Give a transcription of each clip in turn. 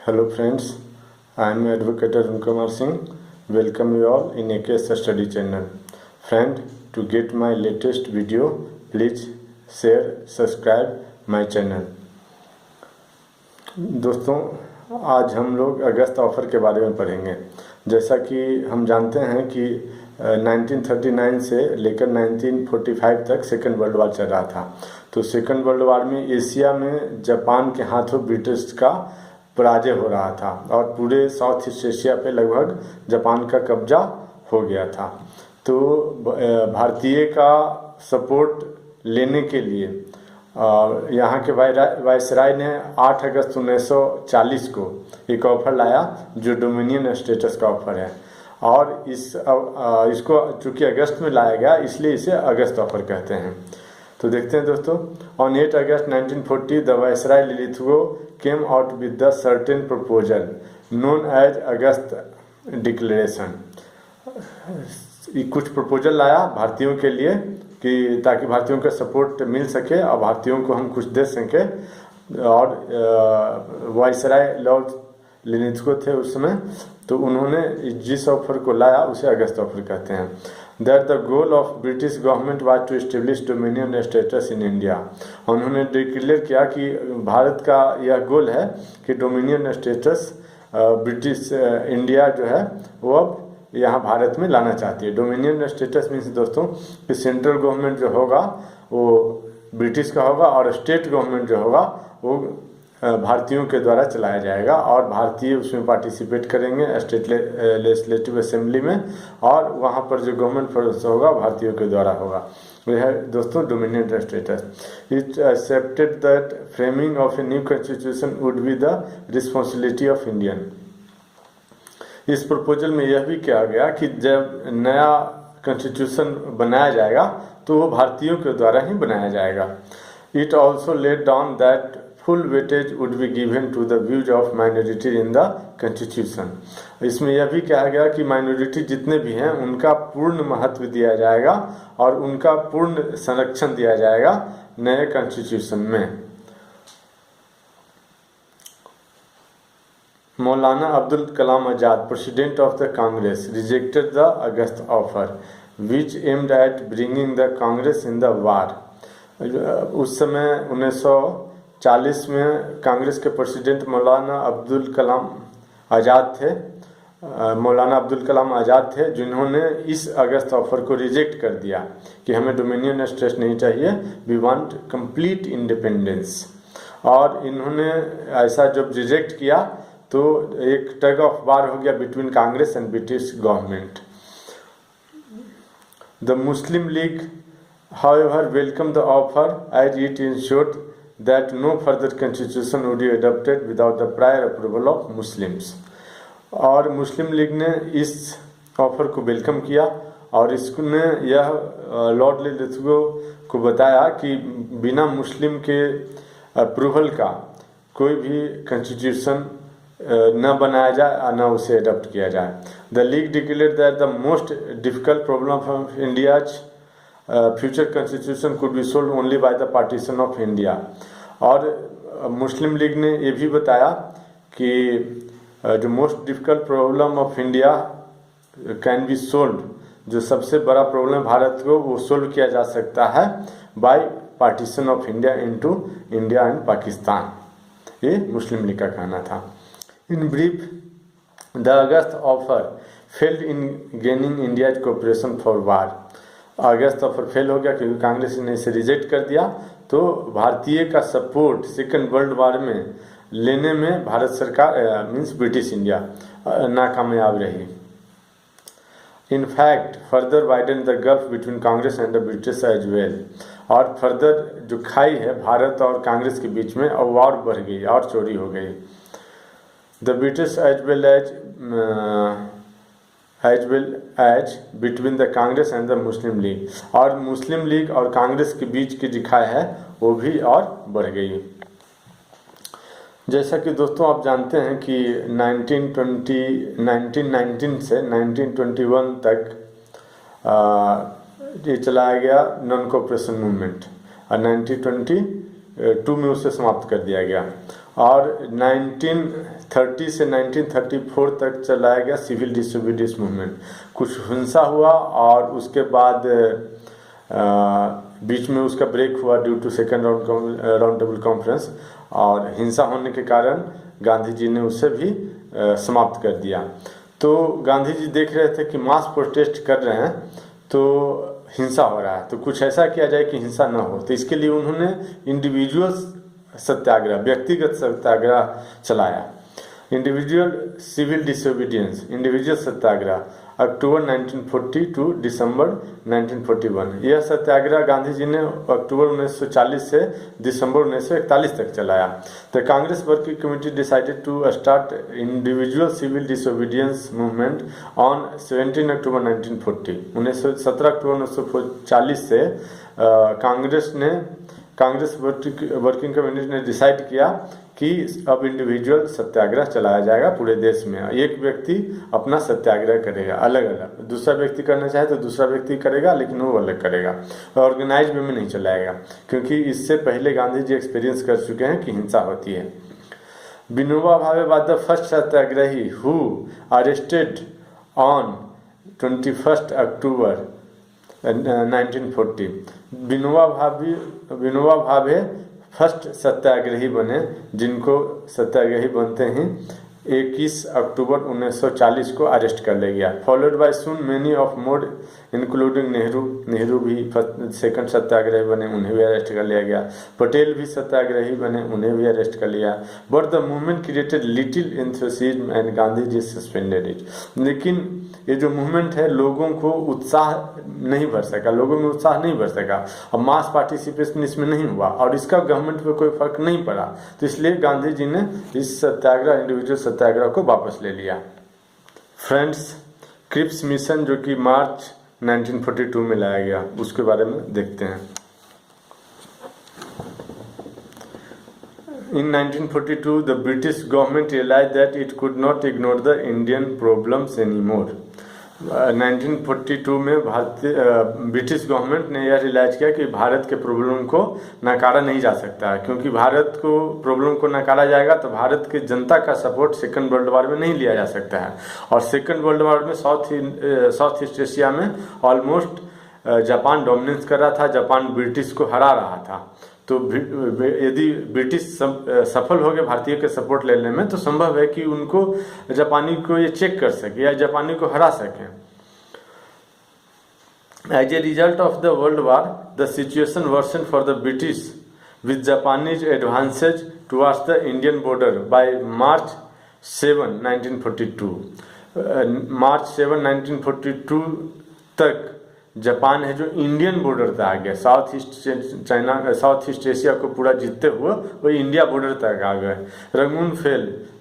Hello friends, I am Advocate Arun Kumar Singh. Welcome you all in AKS Study channel. Friend, to get my latest video, please share, subscribe my channel. दोस्तों, आज हम लोग अगस्त offer के बारे में पढ़ेंगे। जैसा कि हम जानते हैं कि 1939 से लेकर 1945 तक सेकेंड वर्ल्ड वार चल रहा था। तो सेकेंड वर्ल्ड वार में एशिया में जापान के हाथों ब्रिटिश का पराजय हो रहा था और पूरे साउथ ईस्ट एशिया पे लगभग जापान का कब्जा हो गया था। तो भारतीय का सपोर्ट लेने के लिए यहाँ के वायसराय ने 8 अगस्त 1940 को एक ऑफर लाया जो डोमिनियन स्टेटस का ऑफर है, और इसको चूँकि अगस्त में लाया गया इसलिए इसे अगस्त ऑफर कहते हैं। तो देखते हैं दोस्तों, on 8 August 1940 the viceroy Linlithgow came out with the certain proposal known as August declaration. कुछ प्रपोजल लाया भारतीयों के लिए कि ताकि भारतीयों का सपोर्ट मिल सके और भारतीयों को हम कुछ दे सकें। और वायसराय लॉर्ड लिलिथगो थे उस समय, तो उन्होंने जिस ऑफर को लाया उसे अगस्त ऑफर कहते हैं। That the goal of British government was to establish dominion status in India. उन्होंने डिक्लेयर किया कि भारत का यह गोल है कि डोमिनियन स्टेटस ब्रिटिश इंडिया जो है वो अब यहाँ भारत में लाना चाहती है। डोमिनियन स्टेटस मीन्स दोस्तों कि सेंट्रल गवर्नमेंट जो होगा वो ब्रिटिश का होगा और स्टेट गवर्नमेंट जो होगा वो भारतीयों के द्वारा चलाया जाएगा, और भारतीय उसमें पार्टिसिपेट करेंगे स्टेट लेजिस्लेटिव असेंबली में, और वहाँ पर जो गवर्नमेंट फोर्स होगा भारतीयों के द्वारा होगा। यह है दोस्तों dominion status. It accepted that framing of a new constitution would be the responsibility of Indian. इस प्रपोजल में यह भी कहा गया कि जब नया कॉन्स्टिट्यूशन बनाया जाएगा तो वो भारतीयों के द्वारा ही बनाया जाएगा। It also laid down that full weightage would be given to the views of minority in the constitution. इसमें यह भी कहा गया कि माइनॉरिटी जितने भी हैं उनका पूर्ण महत्व दिया जाएगा और उनका पूर्ण संरक्षण दिया जाएगा नए कॉन्स्टिट्यूशन में। Maulana Abdul Kalam Azad, president of the Congress, rejected the August offer which aimed at bringing the Congress in the war. उस समय 1940 में कांग्रेस के प्रेसिडेंट मौलाना अब्दुल कलाम आज़ाद थे, जिन्होंने इस अगस्त ऑफर को रिजेक्ट कर दिया कि हमें डोमिनियन स्टेट नहीं चाहिए, वी वांट कंप्लीट इंडिपेंडेंस। और इन्होंने ऐसा जब रिजेक्ट किया तो एक टग ऑफ वार हो गया between Congress and British government. The Muslim league however welcomed the offer as it ensured that no further constitution would be adopted without the prior approval of Muslims। और Muslim league ने इस offer को welcome किया और इसने यह Lord लिलिथगो को बताया कि बिना मुस्लिम के अप्रूवल का कोई भी कॉन्स्टिट्यूशन न बनाया जाए न उसे अडॉप्ट किया जाए। The league declared that the most difficult problem of India's future constitution could be solve only by the partition of India. और मुस्लिम लीग ने ये भी बताया कि जो most difficult problem of India can be solve, जो सबसे बड़ा प्रॉब्लम भारत को वो सोल्व किया जा सकता है by partition of India into India and Pakistan. ये मुस्लिम लीग का कहना था। In brief, the August offer failed in gaining India cooperation for war. August offer fail हो गया क्योंकि कांग्रेस ने इसे रिजेक्ट कर दिया, तो भारतीय का सपोर्ट सेकेंड वर्ल्ड वार में लेने में भारत सरकार मीन्स ब्रिटिश इंडिया नाकामयाब रही। In fact further widen the gulf between Congress and the British as well. और फर्दर जो खाई है भारत और कांग्रेस के बीच में अब और बढ़ गई और चोरी हो गई। The British as well as between the Congress and the Muslim League. और मुस्लिम लीग और कांग्रेस के बीच की जो खाई है वो भी और बढ़ गई। जैसा कि दोस्तों आप जानते हैं कि 1919 से 1921 तक ये चलाया गया नॉन कोऑपरेशन मूवमेंट, और 1922 में उसे समाप्त कर दिया गया। और 1930 से 1934 तक चलाया गया सिविल डिसोबीडियंस मूवमेंट। कुछ हिंसा हुआ और उसके बाद बीच में उसका ब्रेक हुआ due to second round table conference, और हिंसा होने के कारण गांधी जी ने उसे भी समाप्त कर दिया। तो गांधी जी देख रहे थे कि मास प्रोटेस्ट कर रहे हैं तो हिंसा हो रहा है, तो कुछ ऐसा किया जाए कि हिंसा न हो। तो इसके लिए उन्होंने इंडिविजुअल सत्याग्रह, व्यक्तिगत सत्याग्रह चलाया, individual civil disobedience, individual satyagraha, October 1940 to December 1941। यह सत्याग्रह गांधी जी ने अक्टूबर 1940 से दिसंबर 1941 तक चलाया। The Congress working committee decided to start individual civil disobedience movement on 17 अक्टूबर 1940। 17 अक्टूबर 1940 से कांग्रेस वर्किंग कमेटी ने डिसाइड किया कि अब इंडिविजुअल सत्याग्रह चलाया जाएगा पूरे देश में। एक व्यक्ति अपना सत्याग्रह करेगा अलग अलग, दूसरा व्यक्ति करना चाहे तो दूसरा व्यक्ति करेगा, लेकिन वो अलग करेगा, ऑर्गेनाइज वे में नहीं चलाएगा, क्योंकि इससे पहले गांधी जी एक्सपीरियंस कर चुके हैं कि हिंसा होती है। Vinoba Bhave was the first satyagrahi who arrested on 21 October 1940। Vinoba Bhave first सत्याग्रही बने जिनको सत्याग्रही बनते हैं 21 अक्टूबर 1940 को अरेस्ट कर लिया गया। Followed by soon many of more including Nehru भी सेकंड सत्याग्रही बने, उन्हें भी अरेस्ट कर लिया गया। पटेल भी सत्याग्रही बने, उन्हें भी अरेस्ट कर लिया। But the movement created little enthusiasm and Gandhi ji suspended it. लेकिन ये जो मूवमेंट है लोगों को उत्साह नहीं भर सका, लोगों में उत्साह नहीं भर सका, अब मास पार्टिसिपेशन इसमें नहीं हुआ और इसका गवर्नमेंट पे कोई फर्क नहीं पड़ा, तो इसलिए गांधी जी ने इस सत्याग्रह, इंडिविजुअल सत्याग्रह को वापस ले लिया। फ्रेंड्स, क्रिप्स मिशन जो कि मार्च 1942 में लाया गया, उसके बारे में देखते हैं। In 1942, the British government realized that it could not ignore the Indian problems anymore. 1942 में ब्रिटिश गवर्नमेंट ने यह रियलाइज किया कि भारत के प्रॉब्लम को नकारा नहीं जा सकता है, क्योंकि भारत को प्रॉब्लम को नकारा जाएगा तो भारत की जनता का सपोर्ट सेकंड वर्ल्ड वॉर में नहीं लिया जा सकता है। और सेकंड वर्ल्ड वॉर में साउथ ईस्ट एशिया में ऑलमोस्ट जापान डोमिनेंस कर रहा था, जापान ब्रिटिश को हरा रहा था। तो यदि ब्रिटिश सफल हो गए भारतीय के सपोर्ट लेने में, तो संभव है कि उनको जापानी को ये चेक कर सके या जापानी को हरा सकें। As a result of the world war the situation worsen for the British with Japanese advances towards the Indian border by March 7, 1942। मार्च 7, 1942 तक जापान है जो इंडियन बॉर्डर तक आ गया, साउथ ईस्ट एशिया को पूरा जीतते हुए वो इंडिया बॉर्डर तक आ गए।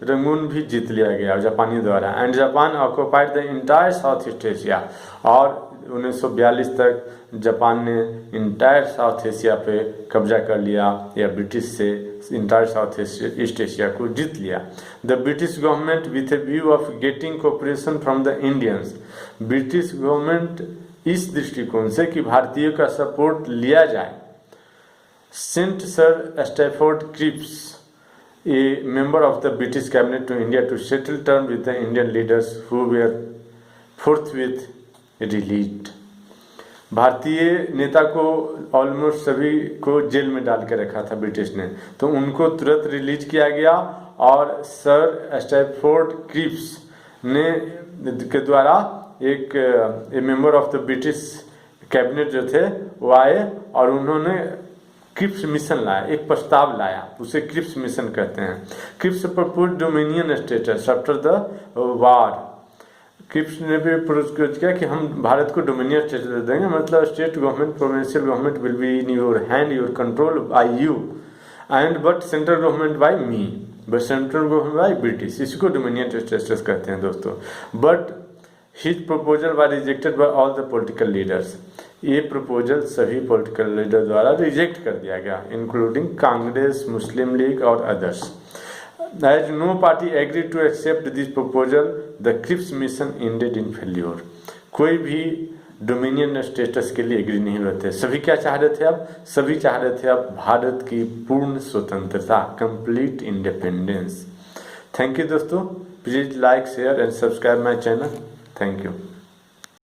रंगून भी जीत लिया गया जापानी द्वारा। And Japan occupied the entire south east Asia. और 1942 तक जापान ने इंटायर साउथ एशिया पे कब्जा कर लिया, या ब्रिटिश से इंटायर साउथ ईस्ट एशिया को जीत लिया। The British government with a view of getting cooperation from the Indians, British government इस दृष्टिकोण से कि भारतीयों का सपोर्ट लिया जाए, sent Sir Stafford Cripps, a member of the British cabinet, to India to settle term with the Indian leaders who were forthwith released. भारतीय नेता को ऑलमोस्ट सभी को जेल में डाल के रखा था ब्रिटिश ने, तो उनको तुरंत रिलीज किया गया। और सर स्टैफोर्ड क्रिप्स ने के द्वारा एक member of the British cabinet जो थे वो आए और उन्होंने क्रिप्स मिशन लाया, एक प्रस्ताव लाया, उसे क्रिप्स मिशन कहते हैं। Cripps propose dominion status after the war. Cripps ने भी प्रपोज किया कि हम भारत को डोमिनियन स्टेटस दे देंगे, मतलब state government, provincial government will be in your hand, your control by you and but central government by me, but central government by British. इसको dominion status कहते हैं दोस्तों। But His proposal was rejected by all the political leaders. ये proposal सभी political leader द्वारा reject कर दिया गया, इंक्लूडिंग कांग्रेस, मुस्लिम लीग और others. As no party agreed to accept this proposal, the Cripps mission ended in failure. कोई भी dominion status के लिए एग्री नहीं हुए थे। सभी क्या चाह रहे थे? अब सभी चाह रहे थे अब भारत की पूर्ण स्वतंत्रता, कंप्लीट इंडिपेंडेंस। थैंक यू दोस्तों, please like share and subscribe my channel. Thank you.